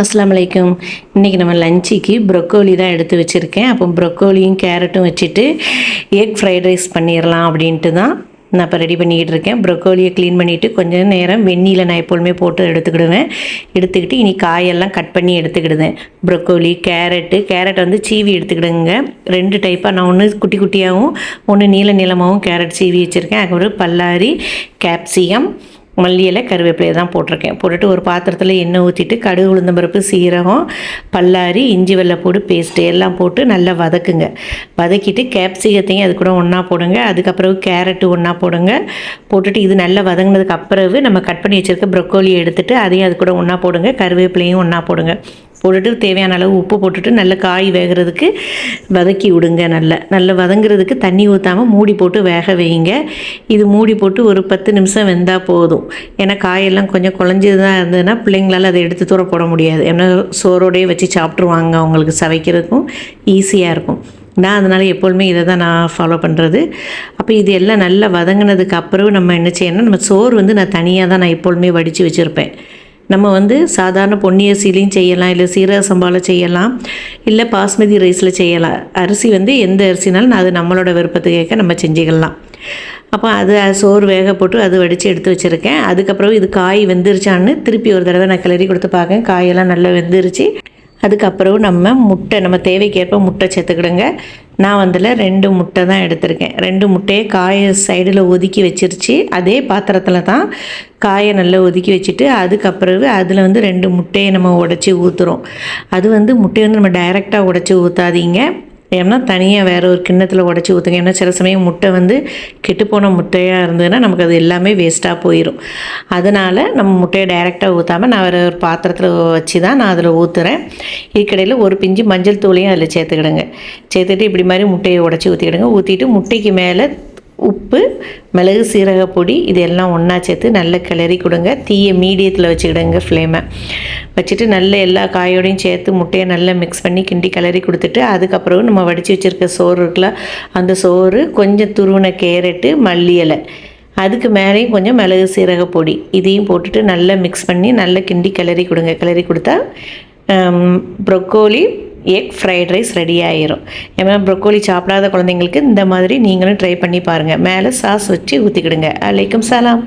அஸ்ஸலாமு அலைக்கும். இன்றைக்கி நம்ம லஞ்சுக்கு ப்ரொக்கோலி தான் எடுத்து வச்சுருக்கேன். அப்போ ப்ரொக்கோலியும் கேரட்டும் வச்சுட்டு எக் ஃப்ரைட் ரைஸ் பண்ணிடலாம் அப்படின்ட்டு தான் நான் இப்போ ரெடி பண்ணிக்கிட்டு இருக்கேன். ப்ரொக்கோலியை க்ளீன் பண்ணிவிட்டு கொஞ்சம் நேரம் வெந்நீரில் நான் எப்பொழுதுமே போட்டு எடுத்துக்கிடுவேன். எடுத்துக்கிட்டு இனி காயெல்லாம் கட் பண்ணி எடுத்துக்கிடுவேன். ப்ரொக்கோலி கேரட் வந்து சீவி எடுத்துக்கிடுங்க. 2 டைப்பாக நான் ஒன்று குட்டி குட்டியாகவும் ஒன்று நீளமாகவும் கேரட் சீவி வச்சுருக்கேன். அதுக்கப்புறம் பல்லாரி, கேப்சிகம், மல்லி இலை, கருவேப்பிலையை தான் போட்டுட்டு ஒரு பாத்திரத்தில் எண்ணெய் ஊற்றிட்டு கடுகு, உளுந்தம்பருப்பு, சீரகம், பல்லாரி, இஞ்சி வெள்ளைப்பூடு பேஸ்ட்டு எல்லாம் போட்டு நல்லா வதக்குங்க. வதக்கிட்டு கேப்சிகத்தையும் அது கூட ஒன்றா போடுங்க. அதுக்கப்புறம் கேரட்டு ஒன்றா போடுங்க. போட்டுட்டு இது நல்லா வதங்கினதுக்கு அப்புறம் நம்ம கட் பண்ணி வச்சுருக்க ப்ரொக்கோலியை எடுத்துகிட்டு அதையும் அது கூட ஒன்றா போடுங்க. கருவேப்பிலையும் ஒன்றா போடுங்க. போட்டுட்டு தேவையான அளவு உப்பு போட்டுட்டு நல்லா காய் வேகிறதுக்கு வதக்கி விடுங்க. நல்லா வதங்குறதுக்கு தண்ணி ஊற்றாமல் மூடி போட்டு வேக வைங்க. இது மூடி போட்டு ஒரு 10 நிமிஷம் வெந்தால் போதும். ஏன்னா காயெல்லாம் கொஞ்சம் குழஞ்சது தான் இருந்ததுன்னா பிள்ளைங்களால் அதை எடுத்து தூர போட முடியாது. ஏன்னா சோறோடையே வச்சு சாப்பிட்ருவாங்க. அவங்களுக்கு சவைக்கிறதுக்கும் ஈஸியாக இருக்கும். நான் அதனால் எப்பொழுதுமே இதை தான் நான் ஃபாலோ பண்ணுறது. அப்போ இது எல்லாம் நல்லா வதங்கினதுக்கு அப்புறம் நம்ம என்ன செய்யணும், நம்ம சோறு வந்து நான் தனியாக தான் நான் எப்பொழுதுமே வடித்து வச்சுருப்பேன். நம்ம வந்து சாதாரண பொன்னி அரிசிலையும் செய்யலாம், இல்லை சீரக சம்பாவில் செய்யலாம், இல்லை பாஸ்மதி ரைஸில் செய்யலாம். அரிசி வந்து எந்த அரிசினாலும் அது நம்மளோட விருப்பத்துக்கு கேட்க நம்ம செஞ்சுக்கலாம். அப்போ அது சோறு வேக போட்டு அது வடித்து எடுத்து வச்சுருக்கேன். அதுக்கப்புறம் இது காய் வெந்துருச்சான்னு திருப்பி ஒரு தடவை நான் கிளறி கொடுத்து பார்க்கேன். காயெல்லாம் நல்லா வெந்துருச்சு. அதுக்கப்புறம் நம்ம தேவைக்கேற்ப முட்டை சேர்த்துக்கிடுங்க. நான் வந்தில் 2 முட்டை தான் எடுத்திருக்கேன். 2 முட்டையை காயை சைடில் ஒதுக்கி வச்சிருச்சு. அதே பாத்திரத்தில் தான் காயை நல்லா ஒதுக்கி வச்சுட்டு அதுக்கப்புறம் அதில் வந்து 2 முட்டையை நம்ம உடச்சி ஊற்றுறோம். அது வந்து முட்டையை வந்து நம்ம டைரெக்டாக உடச்சி ஊற்றாதீங்க. ஏன்னா தனியாக வேறு ஒரு கிண்ணத்தில் உடச்சி ஊற்றுங்க. ஏன்னா சில சமயம் முட்டை வந்து கெட்டுப்போன முட்டையாக இருந்ததுன்னா நமக்கு அது எல்லாமே வேஸ்ட்டாக போயிடும். அதனால் நம்ம முட்டையை டைரெக்டாக ஊற்றாமல் நான் வேறு ஒரு பாத்திரத்தில் வச்சு தான் நான் அதில் ஊற்றுறேன். இதுக்கிடையில் ஒரு பிஞ்சு மஞ்சள் தூளையும் அதில் சேர்த்துட்டு இப்படி மாதிரி முட்டையை உடச்சி ஊற்றிக்கிடுங்க. ஊற்றிட்டு முட்டைக்கு மேலே உப்பு, மிளகு, சீரக பொடி இது எல்லாம் ஒன்றா சேர்த்து நல்லா கிளறி கொடுங்க. தீயை மீடியத்தில் வச்சுக்கிடுங்க. ஃப்ளேமை வச்சுட்டு நல்ல எல்லா காயோடையும் சேர்த்து முட்டையை நல்லா மிக்ஸ் பண்ணி கிண்டி கிளறி கொடுத்துட்டு அதுக்கப்புறம் நம்ம வடித்து வச்சுருக்க சோறு இருக்குல்ல, அந்த சோறு, கொஞ்சம் துருவின கேரட்டு, மல்லி இலை, அதுக்கு மேலேயும் கொஞ்சம் மிளகு, சீரக பொடி இதையும் போட்டுட்டு நல்லா மிக்ஸ் பண்ணி நல்லா கிண்டி கிளறி கொடுங்க. கிளறி கொடுத்தா broccoli egg fried rice ready ஆகிரும். ஏன்னா ப்ரொக்கோலி சாப்பிடாத குழந்தைங்களுக்கு இந்த மாதிரி நீங்களும் ட்ரை பண்ணி பாருங்கள். மேலே சாஸ் வச்சு ஊற்றிக்கிடுங்க. அலைக்கும் சலாம்.